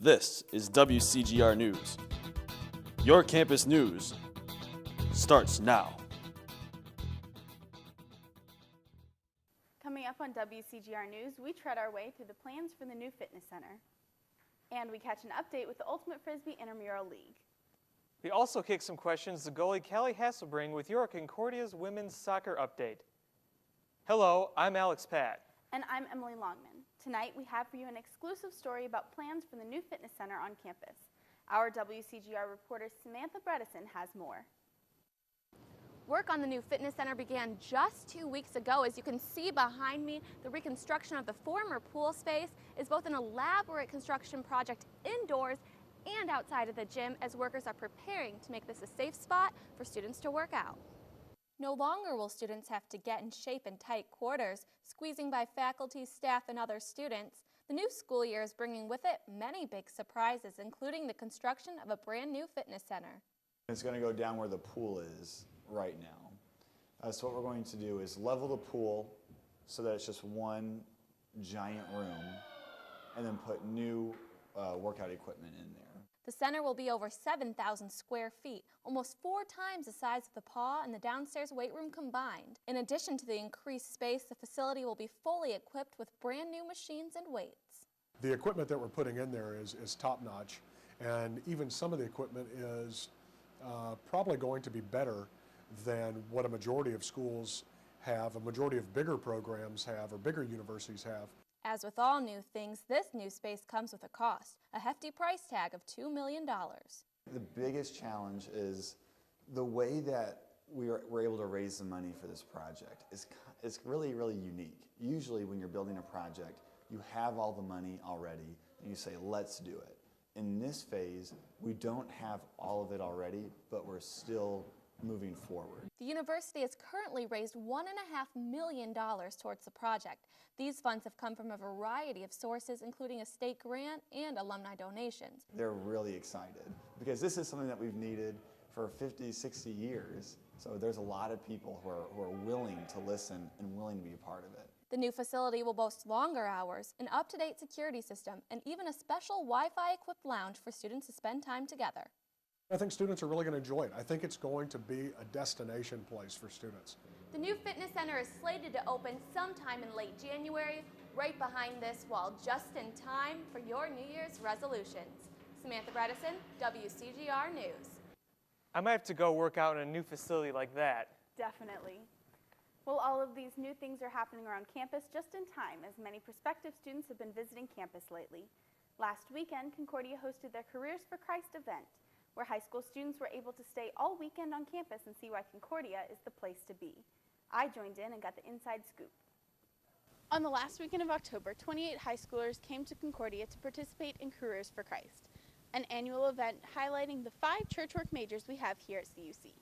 This is WCGR News. Your campus news starts now. Coming up on WCGR News, we tread our way through the plans for the new fitness center. And we catch an update with the Ultimate Frisbee Intramural League. We also kick some questions to goalie Callie Hasselbring with your Concordia's women's soccer update. Hello, I'm Alex Patt. And I'm Emily Longman. Tonight we have for you an exclusive story about plans for the new fitness center on campus. Our WCGR reporter Samantha Bredesen has more. Work on the new fitness center began just 2 weeks ago. As you can see behind me, the reconstruction of the former pool space is both an elaborate construction project indoors and outside of the gym, as workers are preparing to make this a safe spot for students to work out. No longer will students have to get in shape in tight quarters, squeezing by faculty, staff, and other students. The new school year is bringing with it many big surprises, including the construction of a brand new fitness center. It's going to go down where the pool is right now. So what we're going to do is level the pool so that it's just one giant room, and then put new workout equipment in there. The center will be over 7,000 square feet, almost 4 times the size of the PAW and the downstairs weight room combined. In addition to the increased space, the facility will be fully equipped with brand new machines and weights. The equipment that we're putting in there is top-notch, and even some of the equipment is probably going to be better than what a majority of schools have, a majority of bigger programs have, or bigger universities have. As with all new things, this new space comes with a cost, a hefty price tag of $2 million. The biggest challenge is the way that we're able to raise the money for this project is really, really unique. Usually when you're building a project, you have all the money already and you say, let's do it. In this phase, we don't have all of it already, but we're still moving forward. The university has currently raised $1.5 million towards the project. These funds have come from a variety of sources, including a state grant and alumni donations. They're really excited because this is something that we've needed for 50, 60 years. So there's a lot of people who are willing to listen and willing to be a part of it. The new facility will boast longer hours, an up-to-date security system, and even a special Wi-Fi equipped lounge for students to spend time together. I think students are really going to enjoy it. I think it's going to be a destination place for students. The new fitness center is slated to open sometime in late January, right behind this wall, just in time for your New Year's resolutions. Samantha Bredesen, WCGR News. I might have to go work out in a new facility like that. Definitely. Well, all of these new things are happening around campus just in time, as many prospective students have been visiting campus lately. Last weekend, Concordia hosted their Careers for Christ event, where high school students were able to stay all weekend on campus and see why Concordia is the place to be. I joined in and got the inside scoop. On the last weekend of October, 28 high schoolers came to Concordia to participate in Careers for Christ, an annual event highlighting the 5 church work majors we have here at CUC.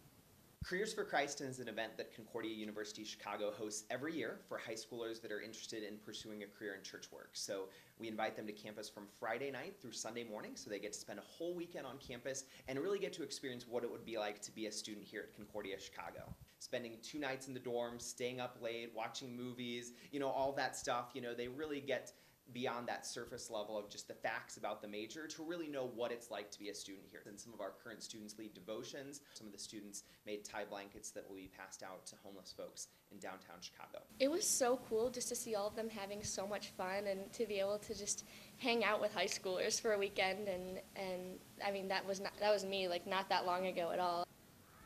Careers for Christ is an event that Concordia University Chicago hosts every year for high schoolers that are interested in pursuing a career in church work. So we invite them to campus from Friday night through Sunday morning, so they get to spend a whole weekend on campus and really get to experience what it would be like to be a student here at Concordia Chicago. Spending 2 nights in the dorms, staying up late, watching movies, all that stuff, they really get beyond that surface level of just the facts about the major to really know what it's like to be a student here. And some of our current students lead devotions. Some of the students made tie blankets that will be passed out to homeless folks in downtown Chicago. It was so cool just to see all of them having so much fun and to be able to just hang out with high schoolers for a weekend, and I mean that was me not that long ago at all.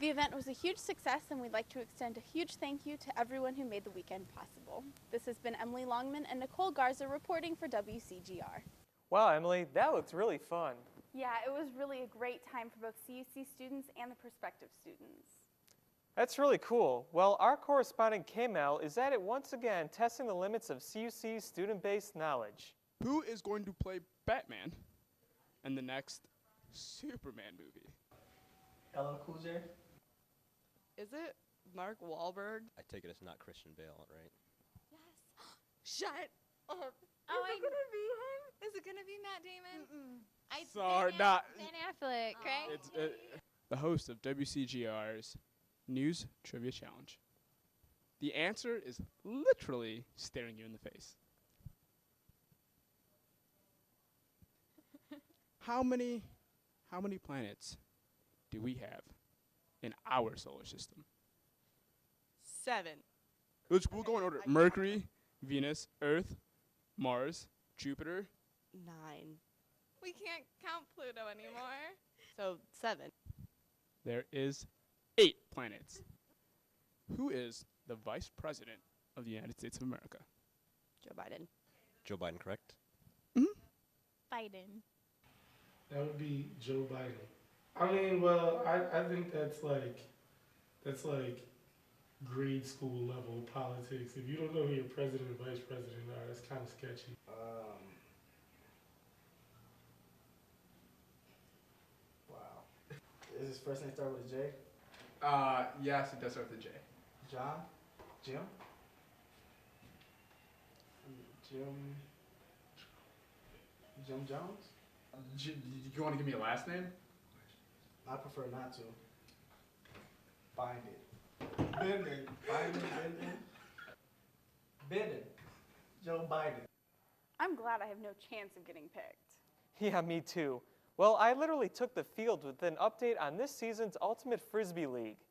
The event was a huge success, and we'd like to extend a huge thank you to everyone who made the weekend possible. This has been Emily Longman and Nicole Garza reporting for WCGR. Wow, Emily, that looked really fun. Yeah, it was really a great time for both CUC students and the prospective students. That's really cool. Well, our correspondent K-Mel is at it once again, testing the limits of CUC's student-based knowledge. Who is going to play Batman in the next Superman movie? LL Cool J? Is it Mark Wahlberg? I take it it's not Christian Bale, right? Yes. Shut up. Oh, is it gonna be him? Is it gonna be Matt Damon? Sorry, not. Ben Affleck, right? It's the host of WCGR's News Trivia Challenge. The answer is literally staring you in the face. How many planets do we have in our solar system? 7. We'll go in order. Mercury, Venus, Earth, Mars, Jupiter. 9. We can't count Pluto anymore. So 7. There is 8 planets. Who is the Vice President of the United States of America? Joe Biden. Joe Biden, correct? Biden. That would be Joe Biden. I mean, well, I think that's like grade school level politics. If you don't know who your president and vice president are, that's kind of sketchy. Wow. Is his first name start with a J? Yes, it does start with a J. John? Jim? Jim Jones? You want to give me a last name? I prefer not to. Find it. Biden. Biden. Joe Biden. I'm glad I have no chance of getting picked. Yeah, me too. Well, I literally took the field with an update on this season's Ultimate Frisbee League.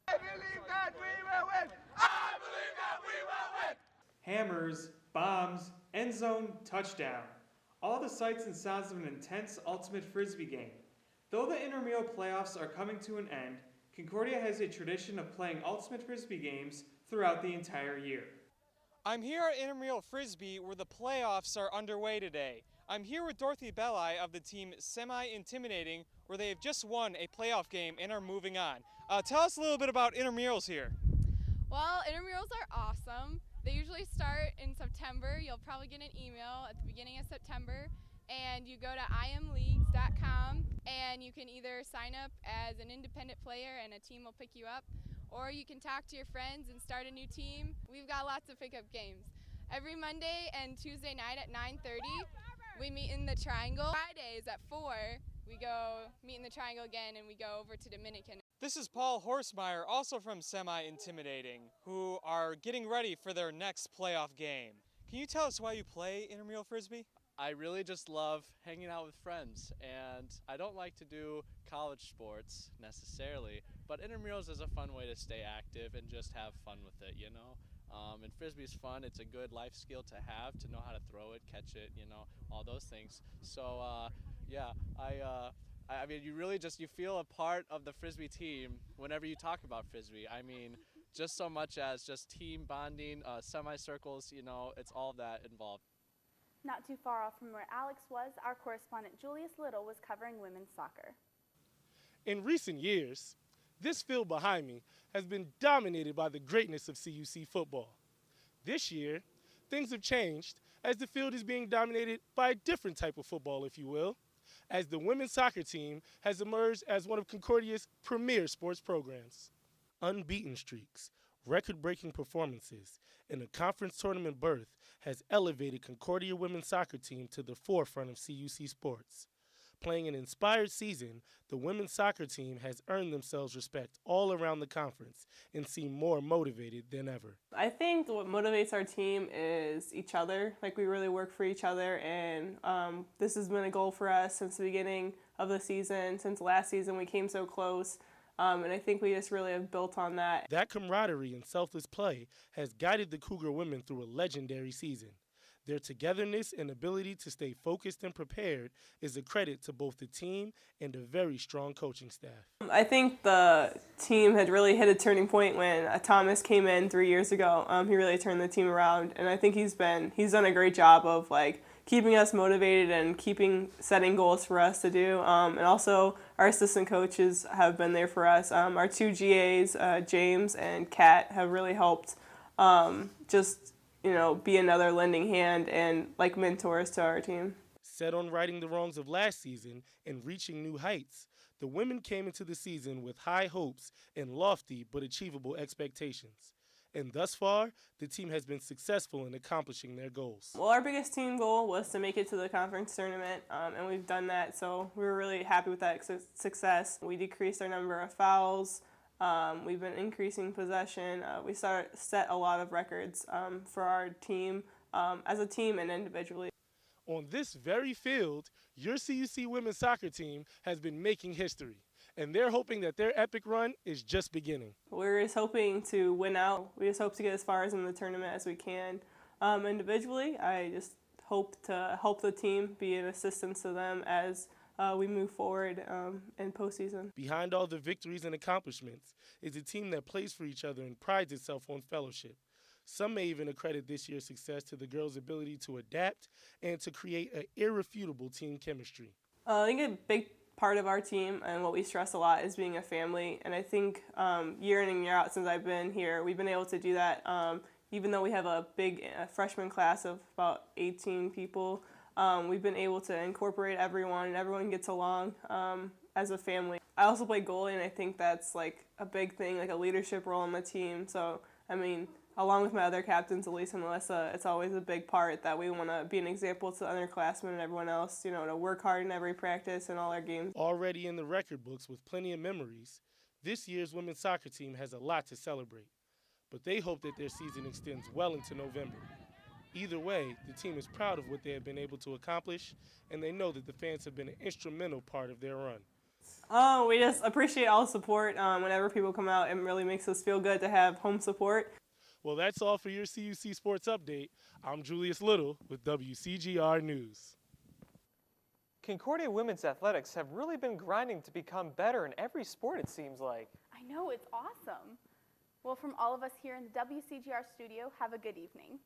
I believe that we will win! I believe that we will win! Hammers, bombs, end zone, touchdown. All the sights and sounds of an intense Ultimate Frisbee game. Though the intramural playoffs are coming to an end, Concordia has a tradition of playing Ultimate Frisbee games throughout the entire year. I'm here at Intramural Frisbee where the playoffs are underway today. I'm here with Dorothy Belli of the team Semi-Intimidating, where they have just won a playoff game and are moving on. Tell us a little bit about intramurals here. Well, intramurals are awesome. They usually start in September. You'll probably get an email at the beginning of September, and you go to imleagues.com and you can either sign up as an independent player and a team will pick you up, or you can talk to your friends and start a new team. We've got lots of pickup games. Every Monday and Tuesday night at 9:30, we meet in the Triangle. Fridays at 4, we go meet in the Triangle again and we go over to Dominican. This is Paul Horsemeyer, also from Semi-Intimidating, who are getting ready for their next playoff game. Can you tell us why you play intramural Frisbee? I really just love hanging out with friends, and I don't like to do college sports necessarily, but intramurals is a fun way to stay active and just have fun with it, you know? And Frisbee's fun. It's a good life skill to have, to know how to throw it, catch it, you know, all those things. So, yeah, I mean, you feel a part of the Frisbee team whenever you talk about Frisbee. I mean, just so much as just team bonding, semicircles, you know, it's all that involved. Not too far off from where Alex was, our correspondent Julius Little was covering women's soccer. In recent years, this field behind me has been dominated by the greatness of CUC football. This year, things have changed as the field is being dominated by a different type of football, if you will, as the women's soccer team has emerged as one of Concordia's premier sports programs. Unbeaten streaks, record-breaking performances, and a conference tournament berth has elevated Concordia women's soccer team to the forefront of CUC sports. Playing an inspired season, the women's soccer team has earned themselves respect all around the conference and seem more motivated than ever. I think what motivates our team is each other. Like, we really work for each other, and this has been a goal for us since the beginning of the season. Since last season, we came so close, and I think we just really have built on that. That camaraderie and selfless play has guided the Cougar women through a legendary season. Their togetherness and ability to stay focused and prepared is a credit to both the team and a very strong coaching staff. I think the team had really hit a turning point when Thomas came in 3 years ago. He really turned the team around, and I think he's done a great job of keeping us motivated and setting goals for us to do. And also our assistant coaches have been there for us. Our 2 GAs, James and Kat, have really helped be another lending hand and mentors to our team. Set on righting the wrongs of last season and reaching new heights, the women came into the season with high hopes and lofty but achievable expectations. And thus far, the team has been successful in accomplishing their goals. Well, our biggest team goal was to make it to the conference tournament, and we've done that, so we were really happy with that success. We decreased our number of fouls. We've been increasing possession. We set a lot of records for our team as a team and individually. On this very field, your CUC women's soccer team has been making history, and they're hoping that their epic run is just beginning. We're just hoping to win out. We just hope to get as far as in the tournament as we can. Individually, I just hope to help the team, be an assistance to them as we move forward in postseason. Behind all the victories and accomplishments is a team that plays for each other and prides itself on fellowship. Some may even accredit this year's success to the girls' ability to adapt and to create an irrefutable team chemistry. I think a big part of our team and what we stress a lot is being a family. And I think year in and year out since I've been here, we've been able to do that. Even though we have a big freshman class of about 18 people, we've been able to incorporate everyone, and everyone gets along as a family. I also play goalie, and I think that's like a big thing, like a leadership role on the team. So, I mean, along with my other captains, Elise and Melissa, it's always a big part that we want to be an example to underclassmen and everyone else, you know, to work hard in every practice and all our games. Already in the record books with plenty of memories, this year's women's soccer team has a lot to celebrate. But they hope that their season extends well into November. Either way, the team is proud of what they have been able to accomplish, and they know that the fans have been an instrumental part of their run. We just appreciate all the support. Whenever people come out, it really makes us feel good to have home support. Well, that's all for your CUC Sports Update. I'm Julius Little with WCGR News. Concordia women's athletics have really been grinding to become better in every sport, it seems like. I know, it's awesome. Well, from all of us here in the WCGR studio, have a good evening.